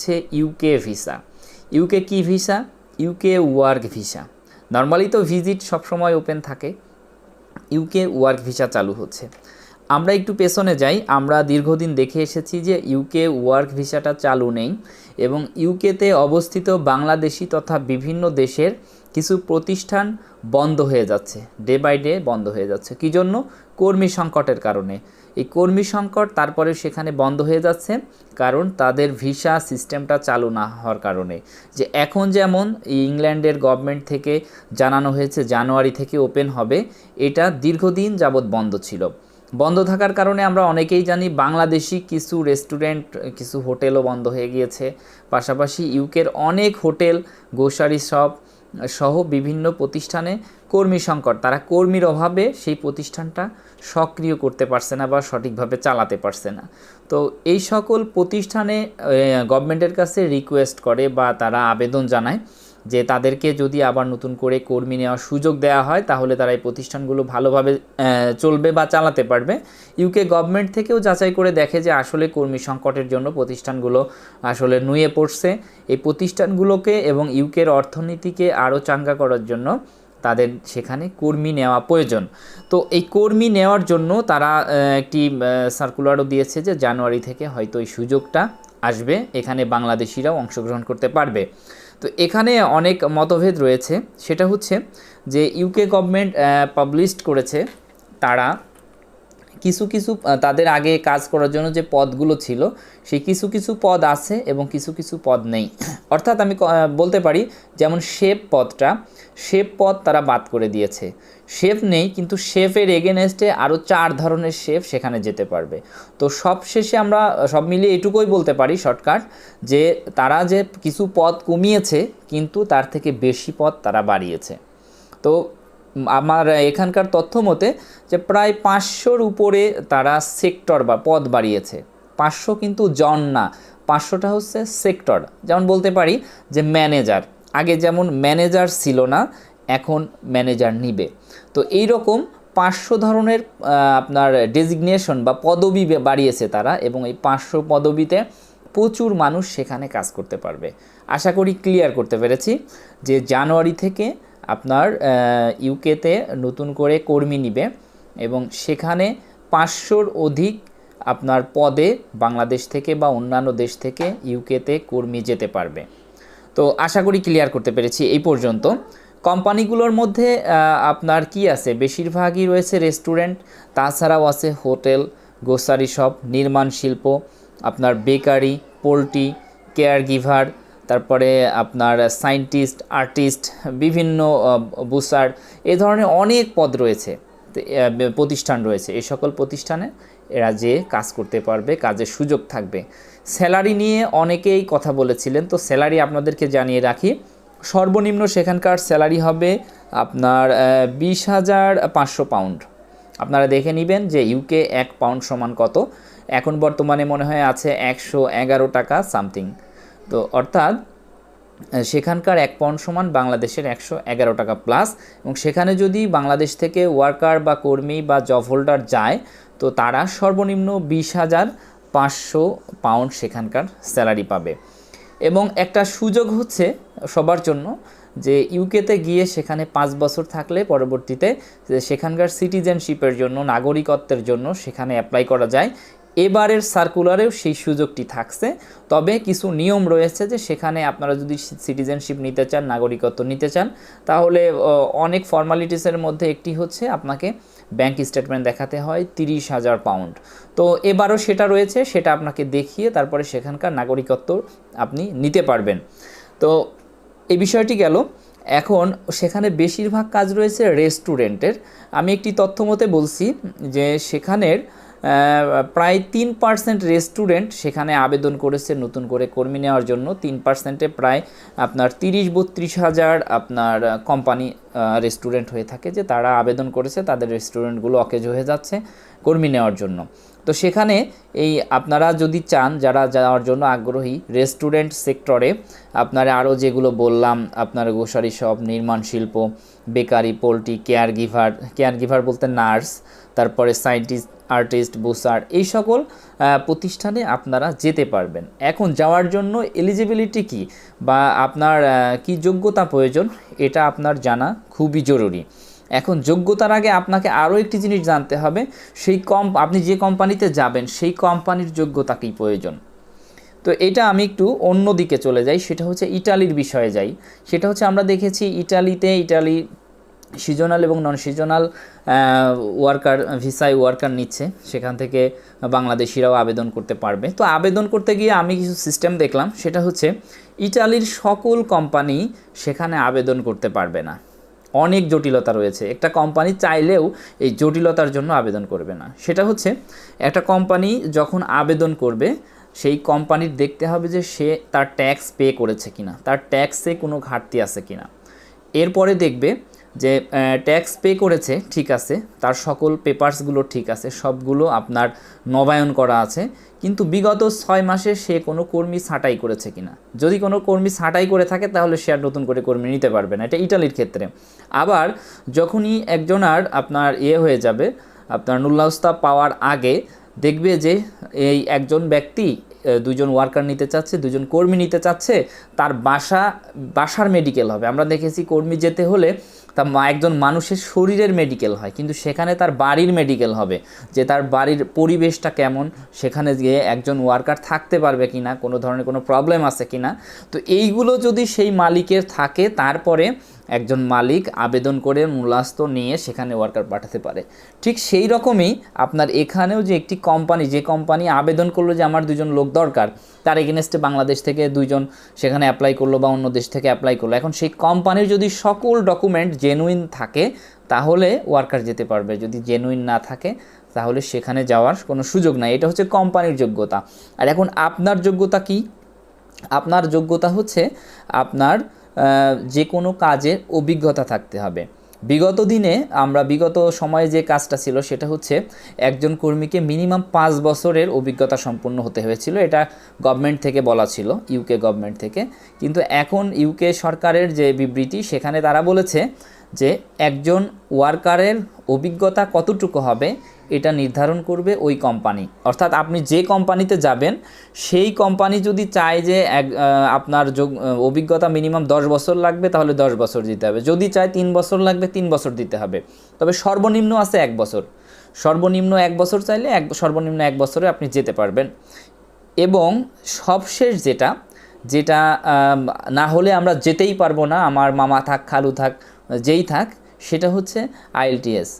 হচ্ছে UK visa. UK কি visa? UK work visa. Normally তো ভিজিট সবসময় ওপেন থাকে, ইউকে ওয়ার্ক ভিসা চালু হচ্ছে। আমরা একটু পেছনে যাই, আমরা দীর্ঘদিন দেখে এসেছি যে ইউকে ওয়ার্ক ভিসাটা চালু নেই এবং ইউকেতে অবস্থিত বাংলাদেশি তথা বিভিন্ন দেশের কিছু প্রতিষ্ঠান বন্ধ হয়ে যাচ্ছে, ডে বাই ডে বন্ধ হয়ে যাচ্ছে। কী জন্য? কর্মী সংকটের কারণে। এই কর্মী সংকট তারপরে সেখানে বন্ধ হয়ে যাচ্ছে কারণ তাদের ভিসা সিস্টেমটা চালু না হওয়ার কারণে। যে এখন যেমন ইংল্যান্ডের গভর্নমেন্ট থেকে জানানো হয়েছে জানুয়ারি থেকে ওপেন হবে, এটা দীর্ঘদিন যাবৎ বন্ধ ছিল। বন্ধ থাকার কারণে আমরা অনেকেই জানি বাংলাদেশি কিছু রেস্টুরেন্ট, কিছু হোটেলও বন্ধ হয়ে গিয়েছে। পাশাপাশি ইউকের অনেক হোটেল, গ্রোসারি শপ সহ বিভিন্ন প্রতিষ্ঠানে কর্মী সংকট, তারা কর্মীর অভাবে সেই প্রতিষ্ঠানটা সক্রিয় করতে পারছে না বা সঠিকভাবে চালাতে পারছে না। তো এই সকল প্রতিষ্ঠানে গভর্নমেন্টের কাছে রিকোয়েস্ট করে বা তারা আবেদন জানায় যে তাদেরকে যদি আবার নতুন করে কর্মী নেওয়ার সুযোগ দেওয়া হয় তাহলে তারা এই প্রতিষ্ঠানগুলো ভালোভাবে চলবে বা চালাতে পারবে। ইউকে গভর্নমেন্ট থেকেও যাচাই করে দেখে যে আসলে কর্মী সংকটের জন্য প্রতিষ্ঠানগুলো আসলে নুয়ে পড়ছে। এই প্রতিষ্ঠানগুলোকে এবং ইউকের অর্থনীতিকে আরও চাঙ্গা করার জন্য তাদের সেখানে কর্মী নেওয়া প্রয়োজন। তো এই কর্মী নেওয়ার জন্য তারা একটি সার্কুলারও দিয়েছে যে জানুয়ারি থেকে হয়তো এই সুযোগটা আসবে, এখানে বাংলাদেশিরাও অংশগ্রহণ করতে পারবে। তো এখানে অনেক মতভেদ রয়েছে। সেটা হচ্ছে যে ইউকে গভর্নমেন্ট পাবলিশড করেছে তারা কিছু কিছু তাদের আগে কাজ করার জন্য যে পদগুলো ছিল সেই কিছু কিছু পদ আছে এবং কিছু কিছু পদ নেই। অর্থাৎ আমি বলতে পারি যেমন শেফ পদটা, শেফ পদ তারা বাদ করে দিয়েছে। শেফ নেই, কিন্তু শেফের এগেনস্টে আরও 4 ধরনের শেফ সেখানে যেতে পারবে। তো সবশেষে আমরা সব মিলিয়ে এটুকুই বলতে পারি শর্টকাট যে তারা যে কিছু পদ কমিয়েছে কিন্তু তার থেকে বেশি পদ তারা বাড়িয়েছে। তো আমার এখানকার তথ্য মতে যে প্রায় 500-র উপরে তারা সেক্টর বা পদ বাড়িয়েছে। 500 কিন্তু জন না, 500টা হচ্ছে সেক্টর। যেমন বলতে পারি যে ম্যানেজার, আগে যেমন ম্যানেজার ছিল না, এখন ম্যানেজার নিবে। তো এই রকম 500 ধরনের আপনার ডেজিগনেশন বা পদবি বাড়িয়েছে তারা এবং এই 500 পদবিতে প্রচুর মানুষ সেখানে কাজ করতে পারবে। আশা করি ক্লিয়ার করতে পেরেছি যে জানুয়ারি থেকে আপনার ইউকেতে নতুন করে কর্মী নিবে এবং সেখানে 500-র অধিক আপনার পদে বাংলাদেশ থেকে বা অন্যান্য দেশ থেকে ইউকেতে কর্মী যেতে পারবে। তো আশা করি ক্লিয়ার করতে পেরেছি এই পর্যন্ত। কোম্পানিগুলোর মধ্যে আপনার কি আছে? বেশিরভাগই রয়েছে রেস্টুরেন্ট, তাছাড়াও আছে হোটেল, গ্রোসারি শপ, নির্মাণ শিল্প, আপনার বেকারি, পোলট্রি, কেয়ার গিভার, তারপরে আপনার সায়েন্টিস্ট, আর্টিস্ট, বিভিন্ন বুসার, এ ধরনের অনেক পদ রয়েছে, প্রতিষ্ঠান রয়েছে। এই সকল প্রতিষ্ঠানে এরা যে কাজ করতে পারবে, কাজের সুযোগ থাকবে। স্যালারি নিয়ে অনেকেই কথা বলেছিলেন, তো স্যালারি আপনাদেরকে জানিয়ে রাখি। সর্বনিম্ন সেখানকার স্যালারি হবে আপনার 20,500 পাউন্ড। আপনারা দেখে নেবেন যে ইউকে 1 পাউন্ড সমান কত। এখন বর্তমানে মনে হয় আছে 111 টাকা সামথিং। তো অর্থাৎ সেখানকার 1 পাউন্ড সমান বাংলাদেশের 111 টাকা প্লাস। এবং সেখানে যদি বাংলাদেশ থেকে ওয়ার্কার বা কর্মী বা জব হোল্ডার যায় তো তারা সর্বনিম্ন 20,500 পাউন্ড সেখানকার স্যালারি পাবে। এবং একটা সুযোগ হচ্ছে সবার জন্য যে ইউকেতে গিয়ে সেখানে 5 বছর থাকলে পরবর্তীতে সেখানকার সিটিজেনশিপের জন্য, নাগরিকত্বের জন্য সেখানে অ্যাপ্লাই করা যায়। এবারের সার্কুলারেও সেই সুযোগটি থাকছে, তবে কিছু নিয়ম রয়েছে যে সেখানে আপনারা যদি সিটিজেনশিপ নিতে চান, নাগরিকত্ব নিতে চান, তাহলে অনেক ফর্মালিটিসের মধ্যে একটি হচ্ছে আপনাকে ব্যাংক স্টেটমেন্ট দেখাতে হয় 30,000 পাউন্ড। তো এবারও সেটা রয়েছে, সেটা আপনাকে দেখিয়ে তারপরে সেখানকার নাগরিকত্ব আপনি নিতে পারবেন। তো এই বিষয়টি গেল। এখন সেখানে বেশিরভাগ কাজ রয়েছে রেস্টুরেন্টের। আমি একটি তথ্য মতে বলছি যে সেখানের প্রায় 3% রেস্টুরেন্ট সেখানে আবেদন করেছে নতুন করে কর্মী নেওয়ার জন্য। 3%-এ প্রায় আপনার 30-32 হাজার আপনার কোম্পানি রেস্টুরেন্ট হয়ে থাকে যে তারা আবেদন করেছে, তাদের রেস্টুরেন্টগুলো অকেজ হয়ে যাচ্ছে কর্মী নেওয়ার জন্য। তো সেখানে এই আপনারা যদি চান, যারা যাওয়ার জন্য আগ্রহী, রেস্টুরেন্ট সেক্টরে আপনারা আরও যেগুলো বললাম, আপনার গ্রোসারি শপ, নির্মাণ শিল্প, বেকারি, পোলট্রি, কেয়ার গিভার বলতে নার্স, তারপরে সায়েন্টিস্ট, আর্টিস্ট, বুসার, এই সকল প্রতিষ্ঠানে আপনারা যেতে পারবেন। এখন যাওয়ার জন্য এলিজিবিলিটি কি বা আপনার কি যোগ্যতা প্রয়োজন, এটা আপনার জানা খুবই জরুরি। এখন যোগ্যতার আগে আপনাকে আরও একটি জিনিস জানতে হবে, আপনি যে কোম্পানিতে যাবেন সেই কোম্পানির যোগ্যতা কী প্রয়োজন। তো এটা আমি একটু অন্য দিকে চলে যাই, সেটা হচ্ছে ইটালির বিষয়ে যাই। সেটা হচ্ছে আমরা দেখেছি ইটালি সিজনাল এবং নন সিজনাল ভিসায় ওয়ার্কার নিচ্ছে, সেখান থেকে বাংলাদেশিরাও আবেদন করতে পারবে। তো আবেদন করতে গিয়ে আমি কিছু সিস্টেম দেখলাম, সেটা হচ্ছে ইটালির সকল কোম্পানি সেখানে আবেদন করতে পারবে না, অনেক জটিলতা রয়েছে। একটা কোম্পানি চাইলেও এই জটিলতার জন্য আবেদন করবে না। সেটা হচ্ছে একটা কোম্পানি যখন আবেদন করবে, সেই কোম্পানির দেখতে হবে যে সে তার ট্যাক্স পে করেছে কিনা, তার ট্যাক্সে কোনো ঘাটতি আছে কিনা। এরপরে দেখবে যে ট্যাক্স পে করেছে, ঠিক আছে, তার সকল পেপারসগুলো ঠিক আছে, সবগুলো আপনার নবায়ন করা আছে, কিন্তু বিগত 6 মাসে সে কোনো কর্মী ছাঁটাই করেছে কিনা। যদি কোনো কর্মী ছাঁটাই করে থাকে তাহলে সে আর নতুন করে কর্মী নিতে পারবে না, এটা ইটালির ক্ষেত্রে। আবার যখনই একজন আর আপনার হয়ে যাবে, আপনার নুল্লাউস্তা পাওয়ার আগে দেখবে যে এই একজন ব্যক্তি 2জন ওয়ার্কার নিতে চাচ্ছে, 2জন কর্মী নিতে চাচ্ছে, তার বাসার মেডিকেল হবে। আমরা দেখেছি কর্মী যেতে হলে তা একজন মানুষের শরীরের মেডিকেল হয়, কিন্তু সেখানে তার বাড়ির মেডিকেল হবে, যে তার বাড়ির পরিবেশটা কেমন, সেখানে গিয়ে একজন ওয়ার্কার থাকতে পারবে কিনা, কোনো ধরনের কোনো প্রবলেম আছে কিনা। তো এইগুলো যদি সেই মালিকের থাকে, তারপরে একজন মালিক আবেদন করে মূলাস্ত নিয়ে সেখানে ওয়ার্কার পাঠাতে পারে। ঠিক সেই রকমই আপনার এখানেও যে একটি কোম্পানি, যে কোম্পানি আবেদন করলো যে আমার 2জন লোক দরকার, তার এগেনস্টে বাংলাদেশ থেকে 2জন সেখানে অ্যাপ্লাই করলো বা অন্য দেশ থেকে অ্যাপ্লাই করলো, এখন সেই কোম্পানির যদি সকল ডকুমেন্ট জেনুইন থাকে তাহলে ওয়ার্কার যেতে পারবে, যদি জেনুইন না থাকে তাহলে সেখানে যাওয়ার কোনো সুযোগ নাই। এটা হচ্ছে কোম্পানির যোগ্যতা। আর এখন আপনার যোগ্যতা কি? আপনার যোগ্যতা হচ্ছে আপনার যে কোনো কাজে অভিজ্ঞতা থাকতে হবে। বিগত সময়ে যে কাজটা ছিল সেটা হচ্ছে একজন কর্মীকে মিনিমাম 5 বছরের অভিজ্ঞতা সম্পন্ন হতে হয়েছিল, এটা গভর্নমেন্ট থেকে বলা ছিল, ইউকে গভর্নমেন্ট থেকে। কিন্তু এখন ইউকে সরকারের যে বিবৃতি, সেখানে তারা বলেছে যে একজন ওয়ার্কারের অভিজ্ঞতা কতটুকু হবে এটা নির্ধারণ করবে ওই কোম্পানি। অর্থাৎ আপনি যে কোম্পানিতে যাবেন সেই কোম্পানি যদি চায় যে আপনার অভিজ্ঞতা মিনিমাম 10 বছর লাগবে, তাহলে 10 বছর দিতে হবে। যদি চায় 3 বছর লাগবে, 3 বছর দিতে হবে। তবে সর্বনিম্ন আছে 1 বছর, সর্বনিম্ন 1 বছর চাইলে সর্বনিম্ন 1 বছরে আপনি যেতে পারবেন। এবং সবশেষ যেটা না হলে আমরা যেতেই পারবো না, আমার মামা থাক, খালু থাক, যেই থাক, সেটা হচ্ছে IELTS,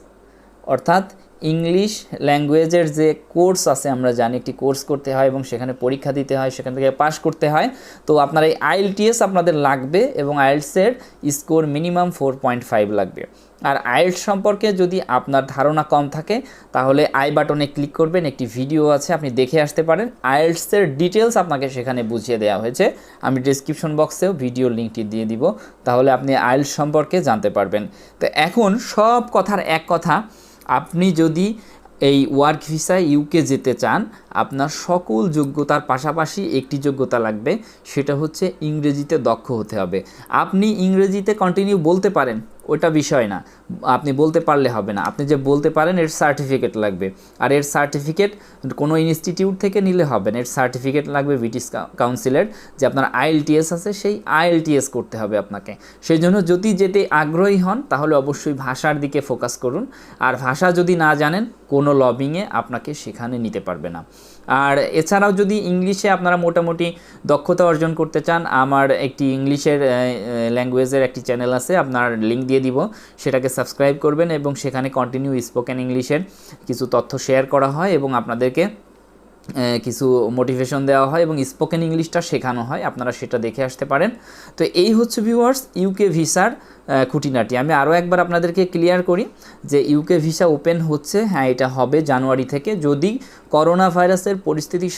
অর্থাৎ ইংলিশ ল্যাঙ্গুয়েজের যে কোর্স আছে, আমরা জানি একটি কোর্স করতে হয় এবং সেখানে পরীক্ষা দিতে হয়, সেখান থেকে পাস করতে হয়। তো আপনার এই IELTS আপনাদের লাগবে এবং IELTS-এর স্কোর মিনিমাম 4.5 লাগবে। আর IELTS সম্পর্কে যদি আপনার ধারণা কম থাকে তাহলে বাটনে ক্লিক করবেন, একটি ভিডিও আছে, আপনি দেখে আসতে পারেন। IELTS-এর ডিটেলস আপনাকে সেখানে বুঝিয়ে দেওয়া হয়েছে, আমি ডেসক্রিপশন বক্সেও ভিডিও লিঙ্কটি দিয়ে দিব, তাহলে আপনি IELTS সম্পর্কে জানতে পারবেন। তো এখন সব কথার এক কথা, আপনি যদি এই ওয়ার্ক ভিসায় ইউকে যেতে চান, আপনার সকল যোগ্যতার পাশাপাশি একটি যোগ্যতা লাগবে, সেটা হচ্ছে ইংরেজিতে দক্ষ হতে হবে। আপনি ইংরেজিতে কন্টিনিউ বলতে পারেন, ওটা বিষয় না, আপনি বলতে পারলে হবে না, আপনি যে বলতে পারেন এর সার্টিফিকেট লাগবে। আর এর সার্টিফিকেট কোনো ইনস্টিটিউট থেকে নিলে হবে না, এর সার্টিফিকেট লাগবে ব্রিটিশ কাউন্সিলের, যে আপনার IELTS আছে, সেই IELTS করতে হবে আপনাকে। সেই জন্য যদি যেতে আগ্রহী হন তাহলে অবশ্যই ভাষার দিকে ফোকাস করুন। আর ভাষা যদি না জানেন, কোনো লবিংয়ে আপনাকে সেখানে নিতে পারবে না। আর এছাড়াও যদি ইংলিশে আপনারা মোটামুটি দক্ষতা অর্জন করতে চান, আমার একটি ইংলিশের ল্যাঙ্গুয়েজের একটি চ্যানেল আছে, আপনার লিঙ্ক দিয়ে দিব, সেটাকে সাবস্ক্রাইব করবেন এবং সেখানে কন্টিনিউ স্পোকেন ইংলিশের কিছু তথ্য শেয়ার করা হয় এবং আপনাদেরকে কিছু মোটিভেশন দেওয়া হয় এবং স্পোকেন ইংলিশটা শেখানো হয়, আপনারা সেটা দেখে আসতে পারেন। তো এই হচ্ছে ভিউয়ার্স ইউকে ভিসার খুঁটিনাটি। আমি আরও একবার আপনাদেরকে ক্লিয়ার করি যে ইউকে ভিসা ওপেন হচ্ছে, হ্যাঁ এটা হবে জানুয়ারি থেকে, যদি করোনা ভাইরাসের পরিস্থিতি